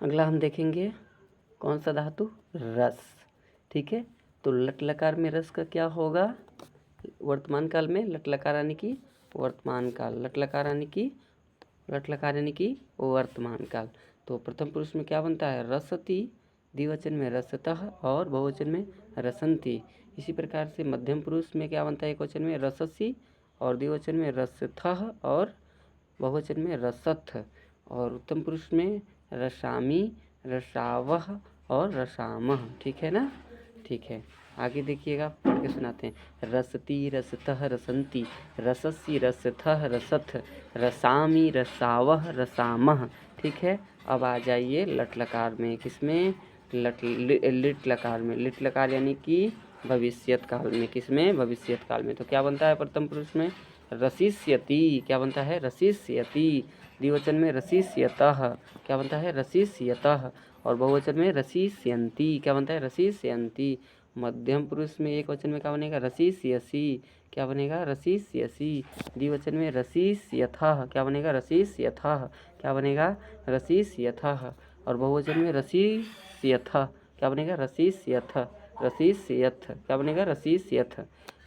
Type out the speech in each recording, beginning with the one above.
अगला हम देखेंगे कौन सा धातु, रस। ठीक है, तो लट लकार में रस का क्या होगा, वर्तमान काल में लट लकार यानी कि वर्तमान काल, लट लकार यानी कि वर्तमान काल। तो प्रथम पुरुष में क्या बनता है, रसति, द्विवचन में रसतः और बहुवचन में रसंती। इसी प्रकार से मध्यम पुरुष में क्या बनता है, एक वचन में रससी और द्विवचन में रसथः और बहुवचन में रसथ। और उत्तम पुरुष में रसामी, रसावह और रसामह। ठीक है ना, ठीक है। आगे देखिएगा, पढ़ के सुनाते हैं। रसती, रसतः, रसंती, रससी, रसथः, रसथ, रसामी, रसावह, रसामह। ठीक है, अब आ जाइए लट लकार में, किसमें, लिट लकार में। लिट लकार यानी कि भविष्यत काल में, किसमें, भविष्यत काल में। तो क्या बनता है प्रथम पुरुष में, रसिष्यति। क्या बनता है, रसिष्यति। द्विवचन में रसिष्यतः। क्या बनता है, रसिष्यतः। और बहुवचन में रसिष्यन्ति। क्या बनता है, रसिष्यन्ति। मध्यम पुरुष में एक वचन में क्या बनेगा, रसिष्यसि। क्या बनेगा, रसिष्यसि। द्विवचन में रसिष्यथः। क्या बनेगा, रसिष्यथः। क्या बनेगा, रसिष्यथः। और बहुवचन में रसिष्यथः। क्या बनेगा, रसिष्यथ, रसिष्यथ। क्या बनेगा, रसिष्यथ।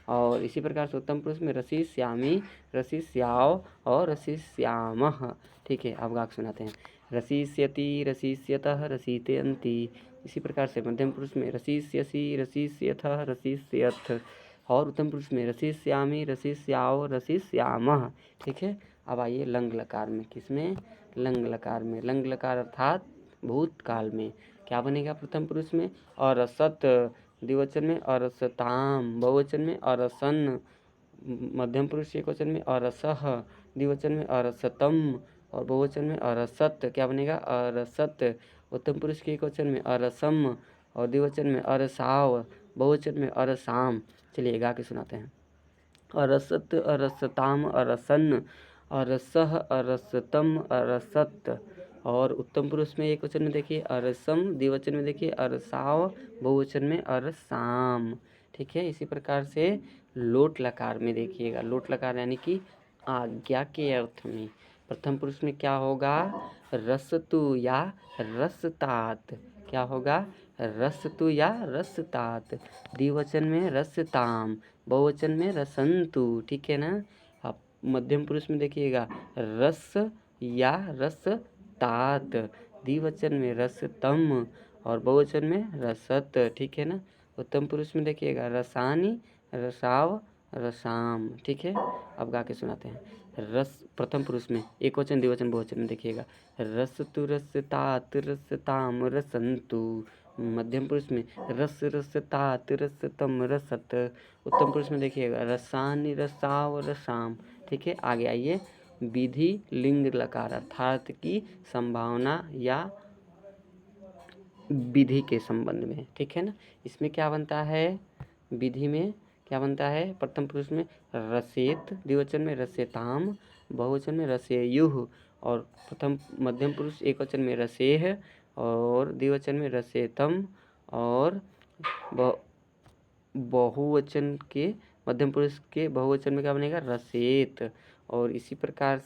और इसी प्रकार से उत्तम पुरुष में रसिष्यामि, रसिष्याव और रसिष्यामः। ठीक है, अब गाक सुनाते हैं। रसिष्यति, रसिष्यतः, रसिष्यन्ति। इसी प्रकार से मध्यम पुरुष में रसिष्यसि, रसिष्यथः, रसिष्यथ। और उत्तम पुरुष में रसिष्यामि, रसिष्याव, रसिष्यामः। ठीक है, अब आइए लंग लकार में, किसमें, लंग लकार में। लंग लकार अर्थात भूतकाल में। क्या बनेगा प्रथम पुरुष में, अरसत, द्विवचन में अरसताम, बहुवचन में अरसन, मध्यम पुरुष एक वचन में अरसह, द्विवचन में अरसतम और बहुवचन में अरसत। क्या बनेगा, अरसत। उत्तम पुरुष के एक वचन में अरसम और द्विवचन में अरसाव, बहुवचन में अरसाम। चलिए गा के सुनाते हैं। अरसत, अरसताम, अरसन, अरसह, अरसतम, अरसत। और उत्तम पुरुष में एक वचन में देखिए अरसम, द्विवचन में देखिए अरसाव, बहुवचन में अरसाम। ठीक है, इसी प्रकार से लोट लकार में देखिएगा। लोट लकार यानी कि आज्ञा के अर्थ में। प्रथम पुरुष में क्या होगा, रसतु या रसतात। क्या होगा, रसतु या रसतात। द्विवचन में रसताम, बहुवचन में रसंतु। ठीक है ना। अब मध्यम पुरुष में देखिएगा रस या रसतात, द्विवचन में रसतम और बहुवचन में रसत। ठीक है ना। उत्तम पुरुष में देखिएगा रसानी, रसाव, रसाम। ठीक है, अब गा के सुनाते हैं। रस प्रथम पुरुष में एक वचन, द्विवचन, बहुवचन में देखिएगा रसतु, रसतात, रसताम, रसंतु। मध्यम पुरुष में रस, रसतात, रसतम, रसत। उत्तम पुरुष में देखिएगा रसानी, रसाव, रसाम। ठीक है, आगे आइए। विधि लिंग लकार अर्थात की संभावना या विधि के संबंध में। ठीक है ना। इसमें क्या बनता है, विधि में क्या बनता है, प्रथम पुरुष में रसेत, द्विवचन में रसेताम, बहुवचन में रसेयुः। और प्रथम मध्यम पुरुष एक वचन में रसेह और द्विवचन में रसेतम और बहुवचन के मध्यम पुरुष के बहुवचन में क्या बनेगा, रसेत। और इसी प्रकार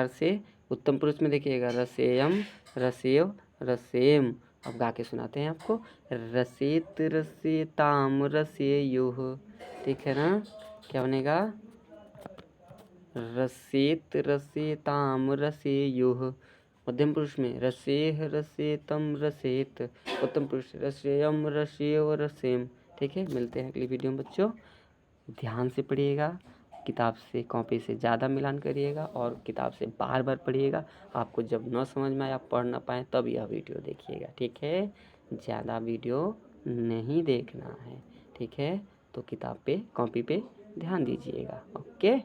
से उत्तम पुरुष में देखिएगा रसेयम, रसेव, रसेम। अब गा के सुनाते हैं आपको। रसेत, रसेताम, रसेयुः। ठीक है ना। क्या बनेगा, रसेत, रसेताम, रसेयुः। मध्यम पुरुष में रसेह, रसेतम, रसेत। उत्तम पुरुष रसेयम, रसेव, रसेम। ठीक है, मिलते हैं अगली वीडियो में बच्चों। ध्यान से पढ़िएगा, किताब से कॉपी से ज़्यादा मिलान करिएगा और किताब से बार बार पढ़िएगा। आपको जब न समझ में आए, आप पढ़ ना पाएँ, तब यह वीडियो देखिएगा। ठीक है, ज़्यादा वीडियो नहीं देखना है। ठीक है, तो किताब पे, कॉपी पे ध्यान दीजिएगा। ओके।